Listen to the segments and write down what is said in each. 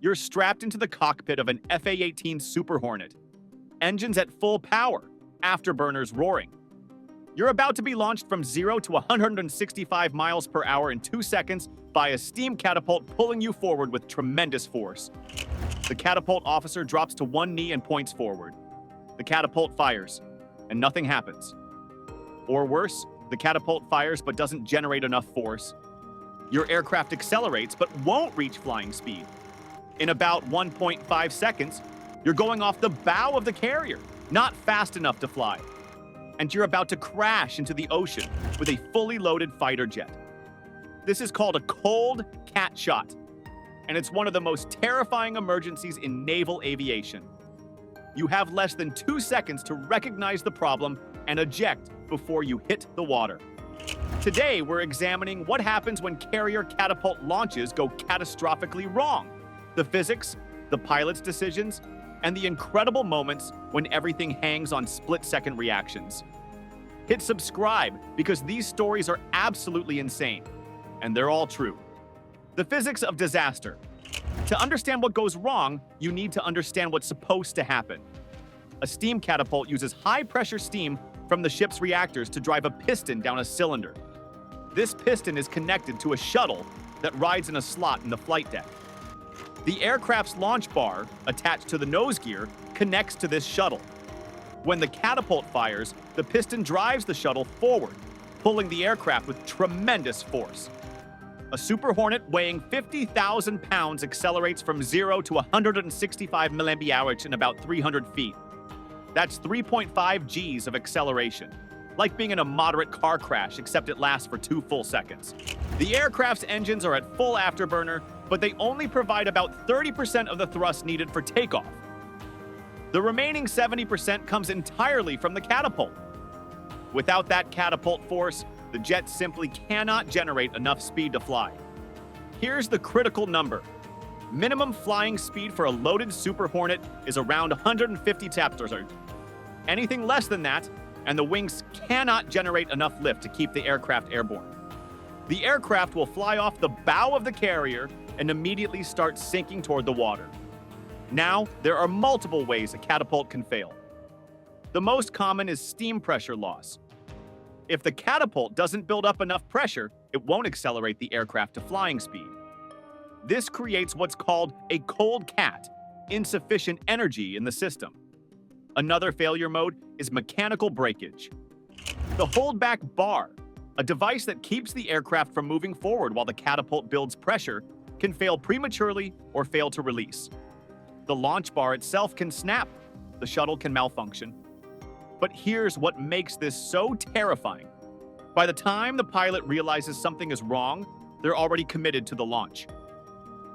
You're strapped into the cockpit of an FA-18 Super Hornet. Engines at full power, afterburners roaring. You're about to be launched from 0 to 165 miles per hour in 2 seconds by a steam catapult pulling you forward with tremendous force. The catapult officer drops to one knee and points forward. The catapult fires, and nothing happens. Or worse, the catapult fires but doesn't generate enough force. Your aircraft accelerates but won't reach flying speed. In about 1.5 seconds, you're going off the bow of the carrier, not fast enough to fly. And you're about to crash into the ocean with a fully loaded fighter jet. This is called a cold cat shot, and it's one of the most terrifying emergencies in naval aviation. You have less than 2 seconds to recognize the problem and eject before you hit the water. Today, we're examining what happens when carrier catapult launches go catastrophically wrong, the physics, the pilot's decisions, and the incredible moments when everything hangs on split-second reactions. Hit subscribe because these stories are absolutely insane, and they're all true. The physics of disaster. To understand what goes wrong, you need to understand what's supposed to happen. A steam catapult uses high-pressure steam from the ship's reactors to drive a piston down a cylinder. This piston is connected to a shuttle that rides in a slot in the flight deck. The aircraft's launch bar, attached to the nose gear, connects to this shuttle. When the catapult fires, the piston drives the shuttle forward, pulling the aircraft with tremendous force. A Super Hornet weighing 50,000 pounds accelerates from 0 to 165 mph in about 300 feet. That's 3.5 Gs of acceleration, like being in a moderate car crash, except it lasts for 2 full seconds. The aircraft's engines are at full afterburner, but they only provide about 30% of the thrust needed for takeoff. The remaining 70% comes entirely from the catapult. Without that catapult force, the jet simply cannot generate enough speed to fly. Here's the critical number. Minimum flying speed for a loaded Super Hornet is around 150 tapsters. Anything less than that, and the wings cannot generate enough lift to keep the aircraft airborne. The aircraft will fly off the bow of the carrier and immediately start sinking toward the water. Now, there are multiple ways a catapult can fail. The most common is steam pressure loss. If the catapult doesn't build up enough pressure, it won't accelerate the aircraft to flying speed. This creates what's called a cold cat, insufficient energy in the system. Another failure mode is mechanical breakage. The holdback bar, a device that keeps the aircraft from moving forward while the catapult builds pressure, can fail prematurely or fail to release. The launch bar itself can snap. The shuttle can malfunction. But here's what makes this so terrifying. By the time the pilot realizes something is wrong, they're already committed to the launch.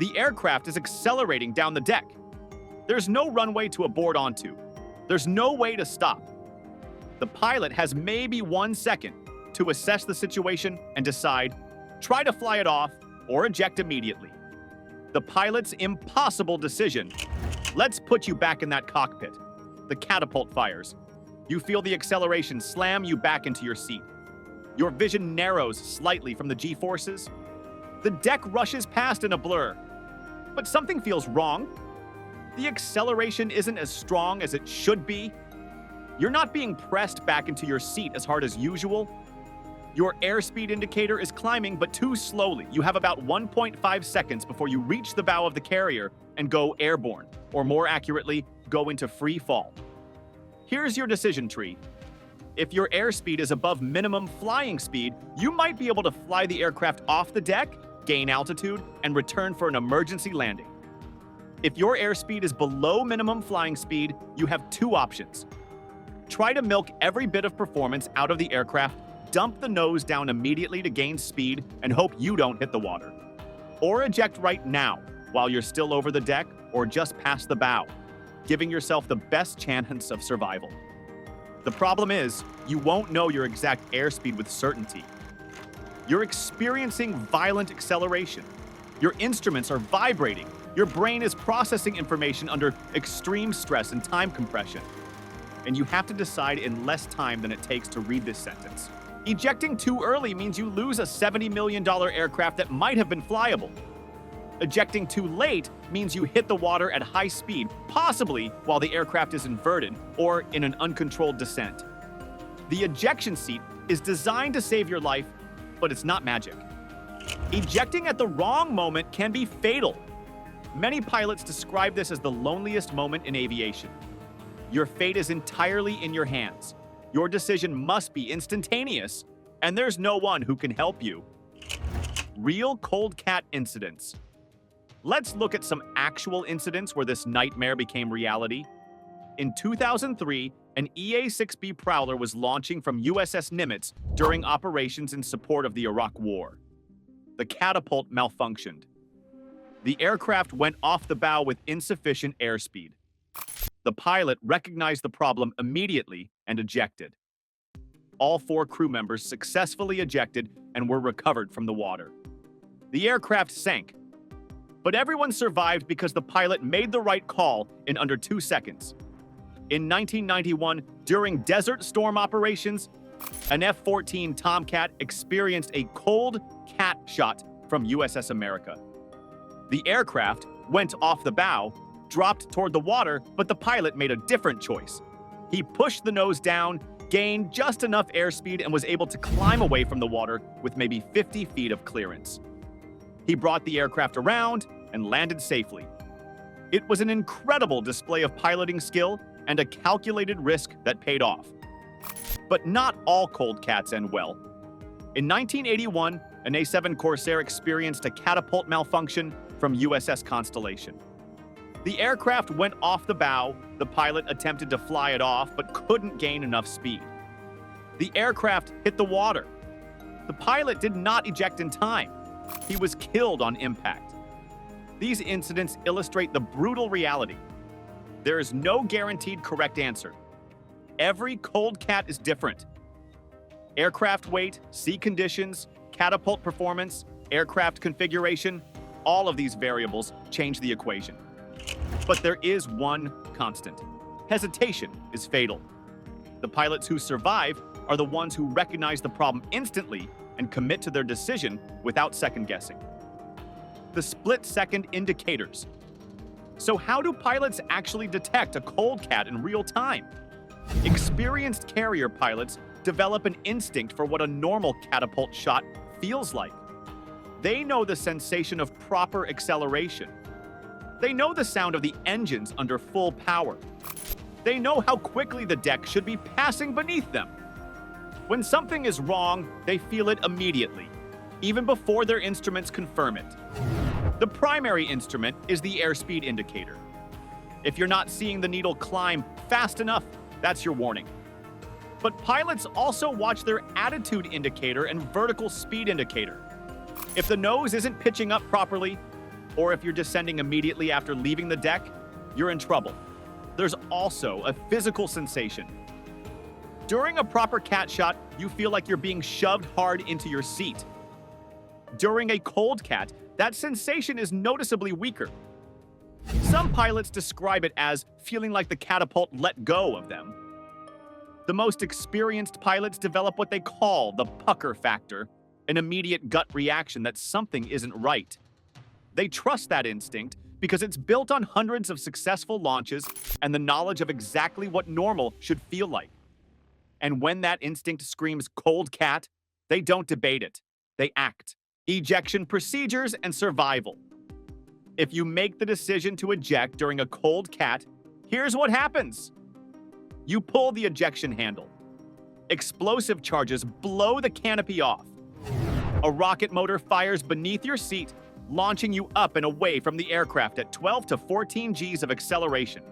The aircraft is accelerating down the deck. There's no runway to abort onto. There's no way to stop. The pilot has maybe 1 second to assess the situation and decide, try to fly it off or eject immediately. The pilot's impossible decision. Let's put you back in that cockpit. The catapult fires. You feel the acceleration slam you back into your seat. Your vision narrows slightly from the G-forces. The deck rushes past in a blur. But something feels wrong. The acceleration isn't as strong as it should be. You're not being pressed back into your seat as hard as usual. Your airspeed indicator is climbing, but too slowly. You have about 1.5 seconds before you reach the bow of the carrier and go airborne, or more accurately, go into free fall. Here's your decision tree. If your airspeed is above minimum flying speed, you might be able to fly the aircraft off the deck, gain altitude, and return for an emergency landing. If your airspeed is below minimum flying speed, you have 2 options. Try to milk every bit of performance out of the aircraft, dump the nose down immediately to gain speed, and hope you don't hit the water. Or eject right now, while you're still over the deck or just past the bow, giving yourself the best chance of survival. The problem is, you won't know your exact airspeed with certainty. You're experiencing violent acceleration. Your instruments are vibrating. Your brain is processing information under extreme stress and time compression. And you have to decide in less time than it takes to read this sentence. Ejecting too early means you lose a $70 million aircraft that might have been flyable. Ejecting too late means you hit the water at high speed, possibly while the aircraft is inverted or in an uncontrolled descent. The ejection seat is designed to save your life, but it's not magic. Ejecting at the wrong moment can be fatal. Many pilots describe this as the loneliest moment in aviation. Your fate is entirely in your hands. Your decision must be instantaneous, and there's no one who can help you. Real cold cat incidents. Let's look at some actual incidents where this nightmare became reality. In 2003, an EA-6B Prowler was launching from USS Nimitz during operations in support of the Iraq War. The catapult malfunctioned. The aircraft went off the bow with insufficient airspeed. The pilot recognized the problem immediately and ejected. All 4 crew members successfully ejected and were recovered from the water. The aircraft sank, but everyone survived because the pilot made the right call in under 2 seconds. In 1991, during Desert Storm operations, an F-14 Tomcat experienced a cold cat shot from USS America. The aircraft went off the bow, dropped toward the water, but the pilot made a different choice. He pushed the nose down, gained just enough airspeed, and was able to climb away from the water with maybe 50 feet of clearance. He brought the aircraft around and landed safely. It was an incredible display of piloting skill and a calculated risk that paid off. But not all cold cats end well. In 1981, an A-7 Corsair experienced a catapult malfunction from USS Constellation. The aircraft went off the bow. The pilot attempted to fly it off, but couldn't gain enough speed. The aircraft hit the water. The pilot did not eject in time. He was killed on impact. These incidents illustrate the brutal reality. There is no guaranteed correct answer. Every cold cat is different. Aircraft weight, sea conditions, catapult performance, aircraft configuration, all of these variables change the equation. But there is one constant. Hesitation is fatal. The pilots who survive are the ones who recognize the problem instantly and commit to their decision without second guessing. The split-second indicators. So how do pilots actually detect a cold cat in real time? Experienced carrier pilots develop an instinct for what a normal catapult shot feels like. They know the sensation of proper acceleration. They know the sound of the engines under full power. They know how quickly the deck should be passing beneath them. When something is wrong, they feel it immediately, even before their instruments confirm it. The primary instrument is the airspeed indicator. If you're not seeing the needle climb fast enough, that's your warning. But pilots also watch their attitude indicator and vertical speed indicator. If the nose isn't pitching up properly, or if you're descending immediately after leaving the deck, you're in trouble. There's also a physical sensation. During a proper cat shot, you feel like you're being shoved hard into your seat. During a cold cat, that sensation is noticeably weaker. Some pilots describe it as feeling like the catapult let go of them. The most experienced pilots develop what they call the pucker factor, an immediate gut reaction that something isn't right. They trust that instinct because it's built on hundreds of successful launches and the knowledge of exactly what normal should feel like. And when that instinct screams cold cat, they don't debate it. They act. Ejection procedures and survival. If you make the decision to eject during a cold cat, here's what happens. You pull the ejection handle. Explosive charges blow the canopy off. A rocket motor fires beneath your seat, launching you up and away from the aircraft at 12 to 14 Gs of acceleration.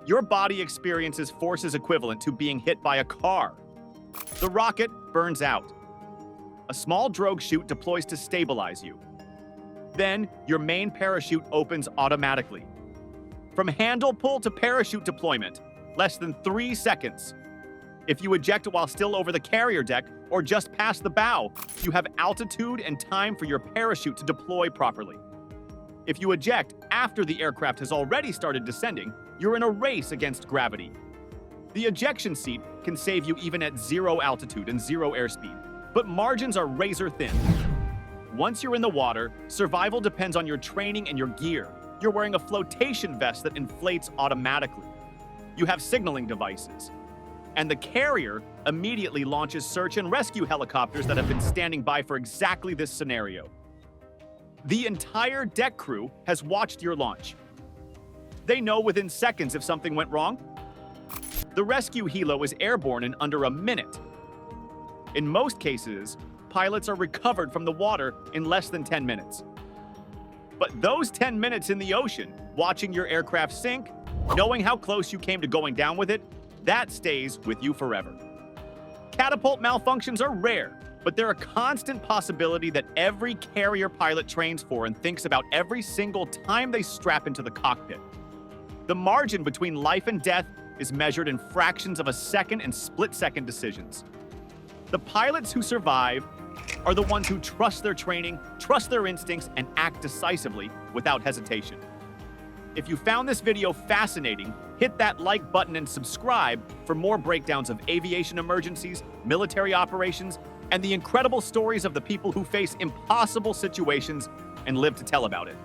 Your body experiences forces equivalent to being hit by a car. The rocket burns out. A small drogue chute deploys to stabilize you. Then, your main parachute opens automatically. From handle pull to parachute deployment, less than 3 seconds. If you eject while still over the carrier deck or just past the bow, you have altitude and time for your parachute to deploy properly. If you eject after the aircraft has already started descending, you're in a race against gravity. The ejection seat can save you even at 0 altitude and 0 airspeed, but margins are razor thin. Once you're in the water, survival depends on your training and your gear. You're wearing a flotation vest that inflates automatically. You have signaling devices. And the carrier immediately launches search and rescue helicopters that have been standing by for exactly this scenario. The entire deck crew has watched your launch. They know within seconds if something went wrong. The rescue helo is airborne in under a minute. In most cases, pilots are recovered from the water in less than 10 minutes. But those 10 minutes in the ocean, watching your aircraft sink, knowing how close you came to going down with it, that stays with you forever. Catapult malfunctions are rare, but they're a constant possibility that every carrier pilot trains for and thinks about every single time they strap into the cockpit. The margin between life and death is measured in fractions of a second and split-second decisions. The pilots who survive are the ones who trust their training, trust their instincts, and act decisively without hesitation. If you found this video fascinating, hit that like button and subscribe for more breakdowns of aviation emergencies, military operations, and the incredible stories of the people who face impossible situations and live to tell about it.